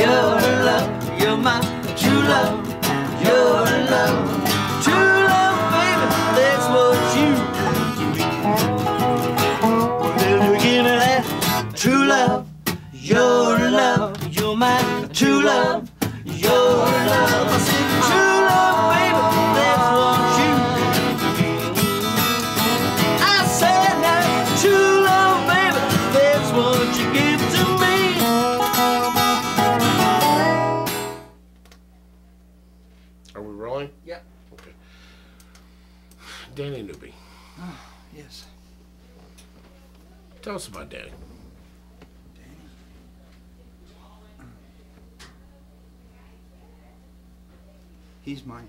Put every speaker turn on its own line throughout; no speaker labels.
your love, you're my true love, your love, true love, baby, that's what you do to me. Will you give me that true love, your love, you're my true love, your love. I said true love, baby, that's what you do to me. I said that true love, baby, that's what you give to me.
Are we rolling?
Yeah.
Okay. Danny Newby.
Oh, yes.
Tell us about Danny.
He's my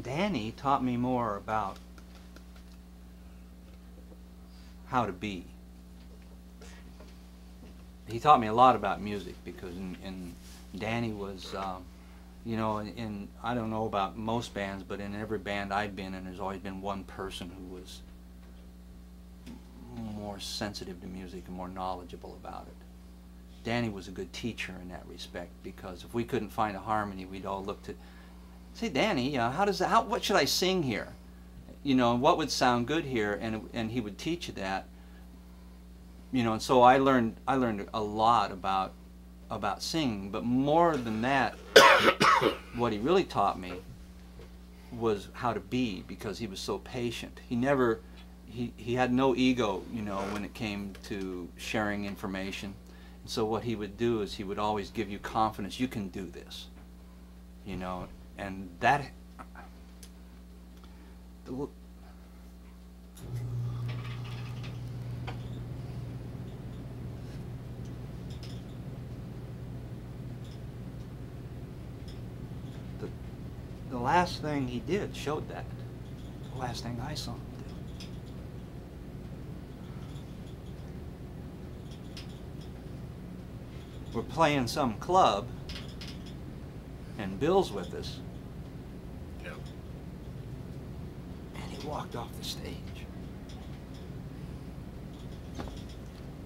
Danny taught me more about how to be. He taught me a lot about music because in Danny was you know, in I don't know about most bands, but in every band I've been in, there's always been one person who was more sensitive to music and more knowledgeable about it. Danny was a good teacher in that respect, because if we couldn't find a harmony, we'd all look to, say, Danny, what should I sing here? You know, what would sound good here? And he would teach you that. You know, and so I learned a lot about singing, but more than that, what he really taught me was how to be, because he was so patient. He had no ego, you know, when it came to sharing information. And so what he would do is he would always give you confidence. You can do this, you know, and that. The last thing he did showed that. The last thing I saw him do. We're playing some club, and Bill's with us.
Yeah.
And he walked off the stage.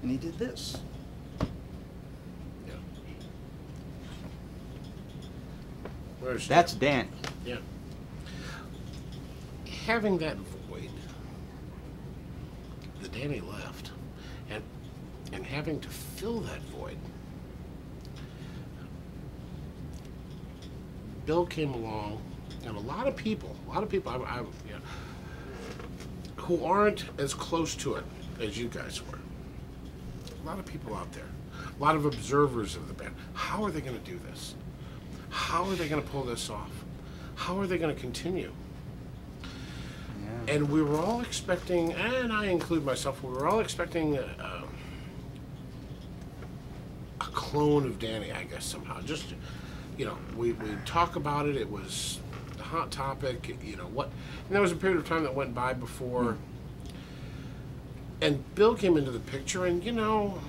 And he did this.
Yeah. Where's
That's
Dan?
Danny.
Yeah. Having that void, the Danny left, and having to fill that void, Bill came along, and a lot of people, you know, who aren't as close to it as you guys were. A lot of people out there, a lot of observers of the band. How are they going to do this? How are they going to pull this off? How are they going to continue?
Yeah.
And we were all expecting, and I include myself, we were all expecting a clone of Danny, I guess, somehow. Just, you know, we talk about it. It was a hot topic. You know what? And there was a period of time that went by before, and Bill came into the picture. And you know,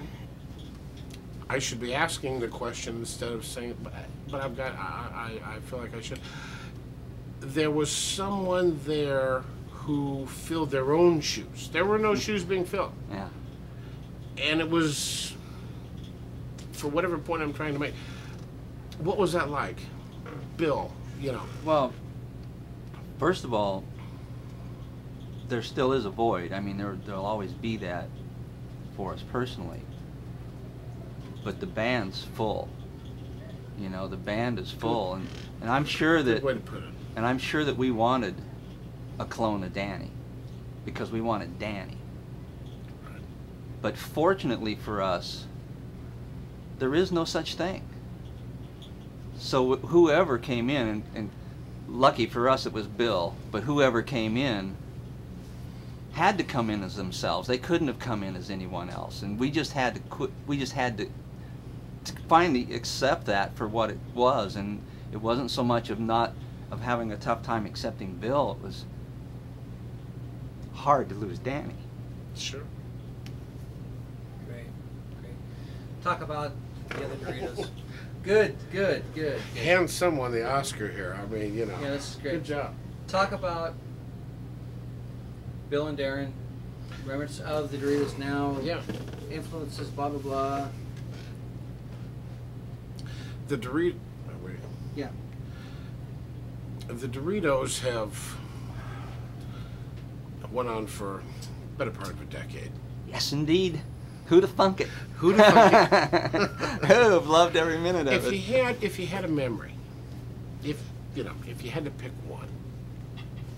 I should be asking the question instead of saying, but I've got. I feel like I should. There was someone there who filled their own shoes. There were no shoes being filled.
Yeah.
And it was, for whatever point I'm trying to make, what was that like? Bill, you know.
Well, first of all, there still is a void. I mean, there'll always be that for us personally. But the band's full. You know, the band is full, and I'm sure that.
Good way to put it.
And I'm sure that we wanted a clone of Danny, because we wanted Danny.
Right.
But fortunately for us, there is no such thing. So whoever came in, and lucky for us it was Bill, but whoever came in had to come in as themselves. They couldn't have come in as anyone else, and we just had to quit. We just had to finally accept that for what it was, and it wasn't so much of having a tough time accepting Bill. It was hard to lose Danny.
Sure.
Great. Talk about the other Doritos.
Good, good, good.
Hand someone the Oscar here. I mean, you know.
Yeah, this is great.
Good job.
Talk about Bill and Darren, remembrance of the Doritos now,
Yeah.
influences, blah, blah, blah.
The Doritos. Oh, wait.
Yeah.
The Doritos have went on for better part of a decade.
Yes, indeed. Who'd have thunk it?
Who'd have thunk it?
Who'd have loved every minute of it?
If you had a memory, if you had to pick one.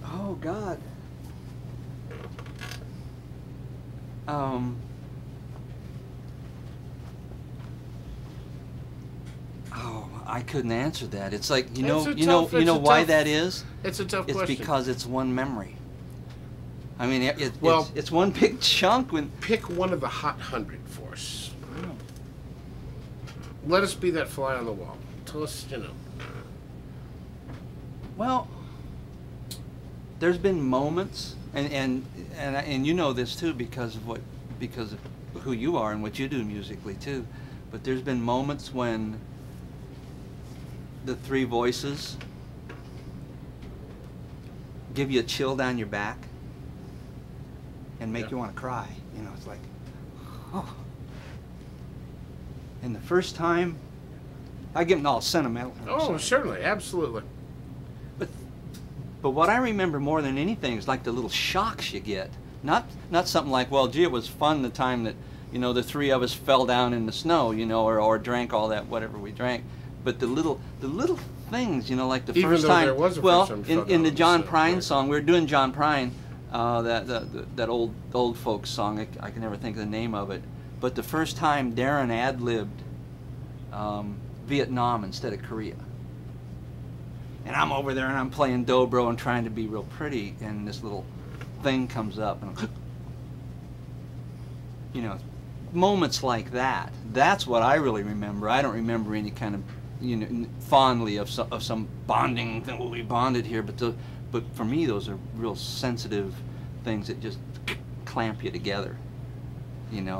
Oh God. Oh, I couldn't answer that. It's like you know why that is.
It's a tough
it's
question.
It's because it's one memory. I mean,
well,
it's one big chunk. When
pick one of the Hot 100 for us. Let us be that fly on the wall. Tell us,
Well, there's been moments, and you know this too because of who you are and what you do musically too. But there's been moments when the three voices give you a chill down your back and make you want to cry. You know, it's like, oh. And the first time, I get all sentimental.
Oh, certainly, absolutely.
But what I remember more than anything is like the little shocks you get. Not something like, well, gee, it was fun the time that, the three of us fell down in the snow, or drank all that whatever we drank. But the little things, like the
Even
first
though
time.
There was a
well,
first time
in the John Prine
right.
song, we were doing John Prine, that old folk song. I can never think of the name of it. But the first time Darren ad-libbed Vietnam instead of Korea. And I'm over there and I'm playing dobro and trying to be real pretty, and this little thing comes up, and moments like that. That's what I really remember. I don't remember any kind of, fondly of some bonding thing. Well, we bonded here, but for me, those are real sensitive things that just clamp you together.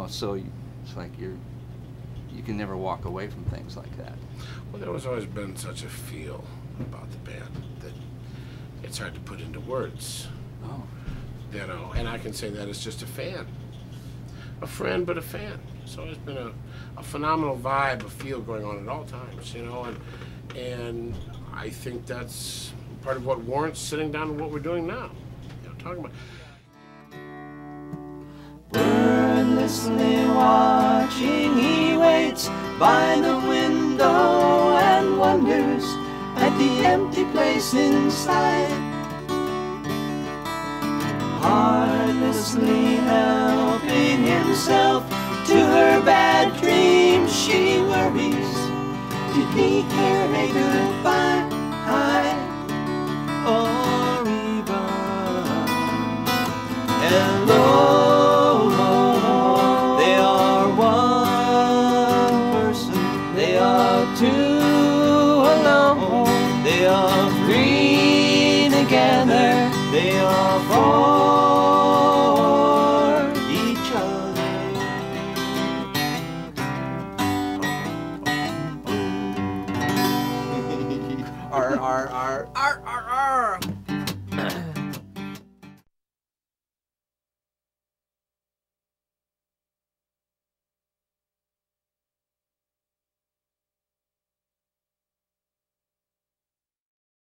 So it's like you can never walk away from things like that.
Well, there has always been such a feel about the band that it's hard to put into words.
Oh.
And I can say that as just a fan. A friend, but a fan. It's always been a phenomenal vibe, a feel going on at all times, and I think that's part of what warrants sitting down and what we're doing now. Talking about.
Wordlessly watching, he waits by the window and wonders at the empty place inside. Heartlessly helping himself to her bad dreams, she worries. Did he care a goodbye? Oh.